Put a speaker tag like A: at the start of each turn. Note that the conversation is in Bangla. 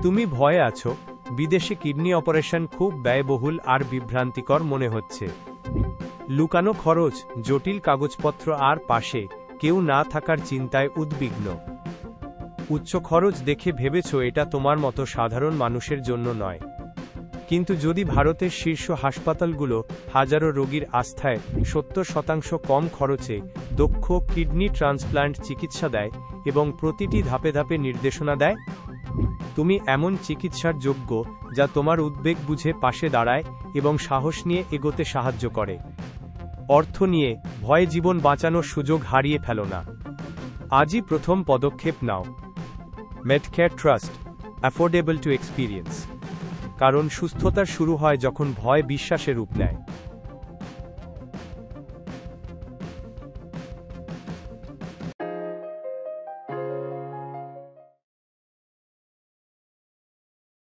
A: তুমি ভয়ে আছো, বিদেশে কিডনি অপারেশন খুব ব্যয়বহুল আর বিভ্রান্তিকর মনে হচ্ছে। লুকানো খরচ, জটিল কাগজপত্র আর পাশে কেউ না থাকার চিন্তায় উদ্বিগ্ন। উচ্চ খরচ দেখে ভেবেছ এটা তোমার মতো সাধারণ মানুষের জন্য নয়। কিন্তু যদি ভারতের শীর্ষ হাসপাতালগুলো হাজারো রোগীর আস্থায় 70% কম খরচে দক্ষ কিডনি ট্রান্সপ্লান্ট চিকিৎসা দেয় এবং প্রতিটি ধাপে ধাপে নির্দেশনা দেয়, তুমি এমন চিকিৎসার যোগ্য যা তোমার উদ্বেগ বুঝে পাশে দাঁড়ায় এবং সাহস নিয়ে এগোতে সাহায্য করে। অর্থ নিয়ে ভয়ে জীবন বাঁচানোর সুযোগ হারিয়ে ফেলো না। আজই প্রথম পদক্ষেপ নাও। মেডকেয়ার ট্রাস্ট, অ্যাফোর্ডেবল টু এক্সপিরিয়েন্স। কারণ সুস্থতার শুরু হয় যখন ভয় বিশ্বাসে রূপ নেয়।